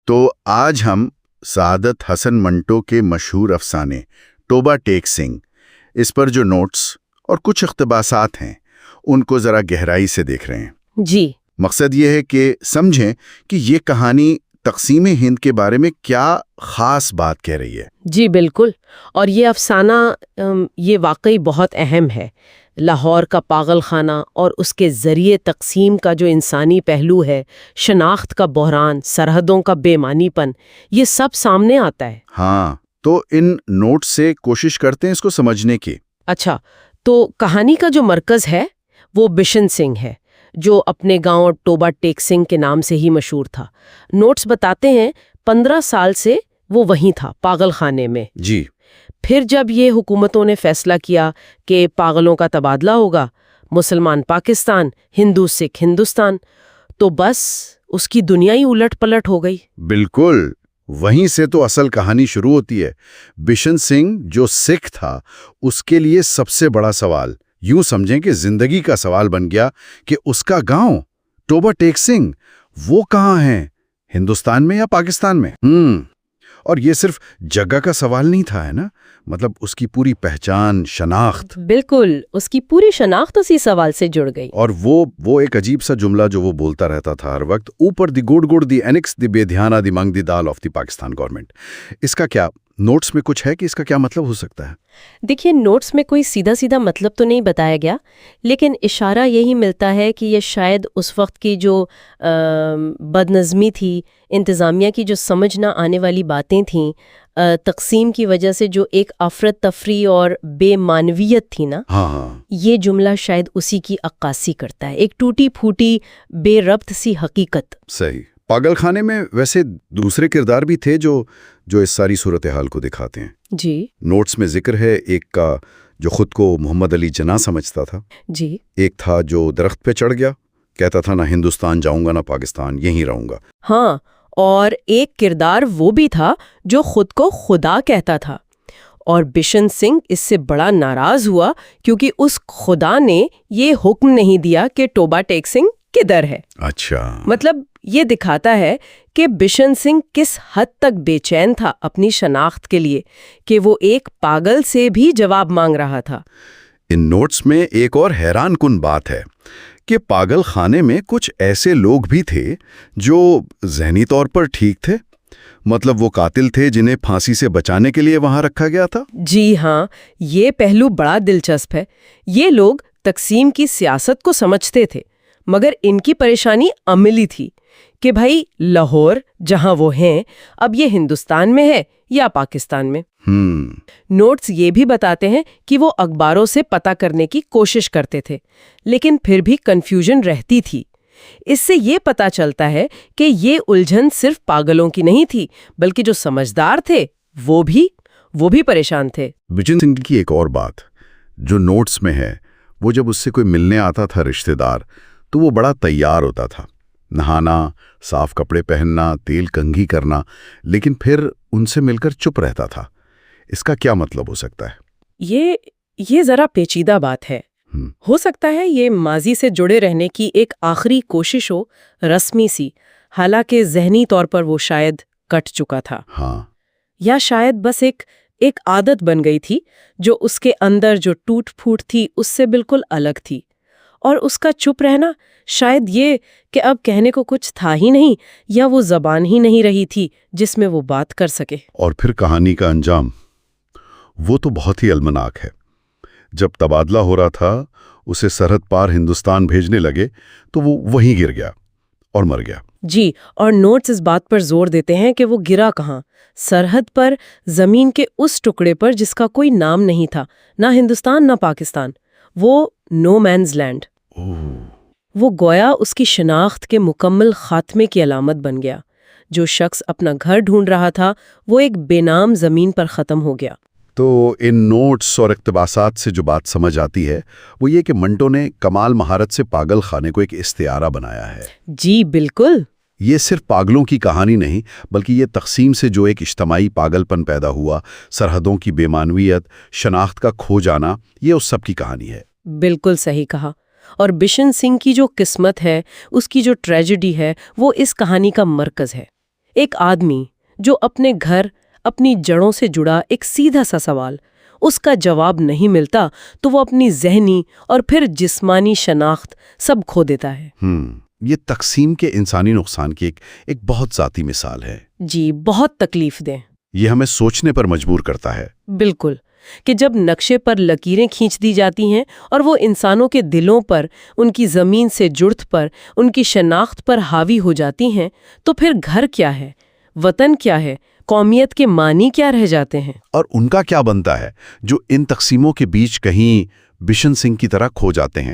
تو آج ہم سعادت حسن منٹو کے مشہور افسانے توبہ ٹیک سنگھ اس پر جو نوٹس اور کچھ اقتباسات ہیں ان کو ذرا گہرائی سے دیکھ رہے ہیں۔ جی، مقصد یہ ہے کہ سمجھیں کہ یہ کہانی تقسیم ہند کے بارے میں کیا خاص بات کہہ رہی ہے۔ جی بالکل، اور یہ افسانہ یہ واقعی بہت اہم ہے۔ لاہور کا پاگل خانہ اور اس کے ذریعے تقسیم کا جو انسانی پہلو ہے، شناخت کا بحران، سرحدوں کا بے معنی پن، یہ سب سامنے آتا ہے۔ ہاں، تو ان نوٹ سے کوشش کرتے ہیں اس کو سمجھنے کی۔ اچھا، تو کہانی کا جو مرکز ہے وہ بشن سنگھ ہے، جو اپنے گاؤں توبہ ٹیک سنگھ کے نام سے ہی مشہور تھا۔ نوٹس بتاتے ہیں 15 سال سے وہ وہیں تھا، پاگل خانے میں۔ جی، پھر جب یہ حکومتوں نے فیصلہ کیا کہ پاگلوں کا تبادلہ ہوگا، مسلمان پاکستان، ہندو سکھ ہندوستان، تو بس اس کی دنیا ہی الٹ پلٹ ہو گئی۔ بالکل، وہیں سے تو اصل کہانی شروع ہوتی ہے۔ بشن سنگھ جو سکھ تھا، اس کے لیے سب سے بڑا سوال، یوں سمجھیں کہ زندگی کا سوال بن گیا کہ اس کا گاؤں توبہ ٹیک سنگھ وہ کہاں ہے، ہندوستان میں یا پاکستان میں؟ اور یہ صرف جگہ کا سوال نہیں تھا، ہے نا، مطلب اس کی پوری پہچان، شناخت۔ بالکل، اس کی پوری شناخت اسی سوال سے جڑ گئی۔ اور وہ ایک عجیب سا جملہ جو وہ بولتا رہتا تھا ہر وقت، اوپر دی گڑ دی اینکس دی بے دھیانہ دی منگ دی دال آف دی پاکستان گورنمنٹ۔ اس کا کیا نوٹس میں کچھ ہے کہ اس کا کیا مطلب ہو سکتا ہے؟ دیکھیے، نوٹس میں کوئی سیدھا مطلب تو نہیں بتایا گیا، لیکن اشارہ یہی ملتا ہے کہ یہ شاید اس وقت کی جو بدنظمی تھی، انتظامیہ کی جو سمجھ نہ آنے والی باتیں تھیں، تقسیم کی وجہ سے جو ایک افرتفری اور بے معنویت تھی نا، یہ جملہ شاید اسی کی عکاسی کرتا ہے، ایک ٹوٹی پھوٹی بے ربط سی حقیقت۔ صحیح۔ پاگل خانے میں ویسے دوسرے کردار بھی تھے جو اس ساری صورتحال کو دکھاتے ہیں۔ جی، نوٹس میں ذکر ہے ایک کا جو خود کو محمد علی جناح سمجھتا تھا، جی، ایک تھا جو درخت پہ چڑھ گیا، کہتا تھا نہ ہندوستان جاؤں گا نہ پاکستان، یہیں رہوں گا۔ ہاں، اور ایک کردار وہ بھی تھا جو خود کو خدا کہتا تھا، اور بشن سنگھ اس سے بڑا ناراض ہوا کیونکہ اس خدا نے یہ حکم نہیں دیا کہ توبہ ٹیک سنگھ کدھر ہے۔ اچھا، مطلب یہ دکھاتا ہے کہ بشن سنگھ کس حد تک بے چین تھا اپنی شناخت کے لیے کہ وہ ایک پاگل سے بھی جواب مانگ رہا تھا۔ ان نوٹس میں ایک اور حیران کن بات ہے کہ پاگل خانے میں کچھ ایسے لوگ بھی تھے جو ذہنی طور پر ٹھیک تھے، مطلب وہ قاتل تھے جنہیں پھانسی سے بچانے کے لیے وہاں رکھا گیا تھا۔ جی ہاں، یہ پہلو بڑا دلچسپ ہے۔ یہ لوگ تقسیم کی سیاست کو سمجھتے تھے، مگر ان کی پریشانی عملی تھی کہ بھائی لاہور جہاں وہ ہیں اب یہ ہندوستان میں ہے یا پاکستان میں۔ نوٹس یہ بھی بتاتے ہیں کہ وہ اخباروں سے پتہ کرنے کی کوشش کرتے تھے، لیکن پھر بھی کنفیوژن رہتی تھی۔ اس سے یہ پتہ چلتا ہے کہ یہ الجھن صرف پاگلوں کی نہیں تھی، بلکہ جو سمجھدار تھے وہ بھی پریشان تھے۔ بشن سنگھ کی ایک اور بات جو نوٹس میں ہے، وہ جب اس سے کوئی ملنے آتا تھا رشتہ دار تو وہ بڑا تیار ہوتا تھا، نہانا، صاف کپڑے پہننا، تیل کنگھی کرنا، لیکن پھر ان سے مل کر چپ رہتا تھا۔ اس کا کیا مطلب ہو سکتا ہے؟ یہ ذرا پیچیدہ بات ہے۔ ہو سکتا ہے یہ ماضی سے جڑے رہنے کی ایک آخری کوشش ہو، رسمی سی، حالانکہ ذہنی طور پر وہ شاید کٹ چکا تھا۔ ہاں، یا شاید بس ایک عادت بن گئی تھی جو اس کے اندر جو ٹوٹ پھوٹ تھی اس سے بالکل الگ تھی، اور اس کا چپ رہنا شاید یہ کہ اب کہنے کو کچھ تھا ہی نہیں، یا وہ زبان ہی نہیں رہی تھی جس میں وہ بات کر سکے۔ اور پھر کہانی کا انجام وہ تو بہت ہی المناک ہے۔ جب تبادلہ ہو رہا تھا، اسے سرحد پار ہندوستان بھیجنے لگے تو وہ وہیں گر گیا اور مر گیا۔ جی، اور نوٹس اس بات پر زور دیتے ہیں کہ وہ گرا کہاں؟ سرحد پر، زمین کے اس ٹکڑے پر جس کا کوئی نام نہیں تھا، نہ ہندوستان نہ پاکستان، وہ نو مینز لینڈ۔ وہ گویا اس کی شناخت کے مکمل خاتمے کی علامت بن گیا۔ جو شخص اپنا گھر ڈھونڈ رہا تھا وہ ایک بے نام زمین پر ختم ہو گیا۔ تو ان نوٹس اور اقتباسات سے جو بات سمجھ آتی ہے وہ یہ کہ منٹو نے کمال مہارت سے پاگل خانے کو ایک استعارہ بنایا ہے۔ جی بالکل، یہ صرف پاگلوں کی کہانی نہیں، بلکہ یہ تقسیم سے جو ایک اجتماعی پاگل پن پیدا ہوا، سرحدوں کی بے معنویت، شناخت کا کھو جانا، یہ اس سب کی کہانی ہے۔ بالکل صحیح کہا۔ اور بشن سنگھ کی جو قسمت ہے، اس کی جو ٹریجڈی ہے، وہ اس کہانی کا مرکز ہے۔ ایک آدمی جو اپنے گھر اپنی جڑوں سے جڑا ایک سیدھا سا سوال اس کا جواب نہیں ملتا تو وہ اپنی ذہنی اور پھر جسمانی شناخت سب کھو دیتا ہے۔ یہ تقسیم کے انسانی نقصان کی ایک بہت ذاتی مثال ہے۔ جی، بہت تکلیف دیں۔ یہ ہمیں سوچنے پر مجبور کرتا ہے۔ بالکل، کہ جب نقشے پر لکیریں کھینچ دی جاتی ہیں اور وہ انسانوں کے دلوں پر، ان کی زمین سے جڑت پر، ان کی شناخت پر حاوی ہو جاتی ہیں، تو پھر گھر کیا ہے، وطن کیا ہے، قومیت کے معنی کیا رہ جاتے ہیں؟ اور ان کا کیا بنتا ہے جو ان تقسیموں کے بیچ کہیں بشن سنگھ کی طرح کھو جاتے ہیں؟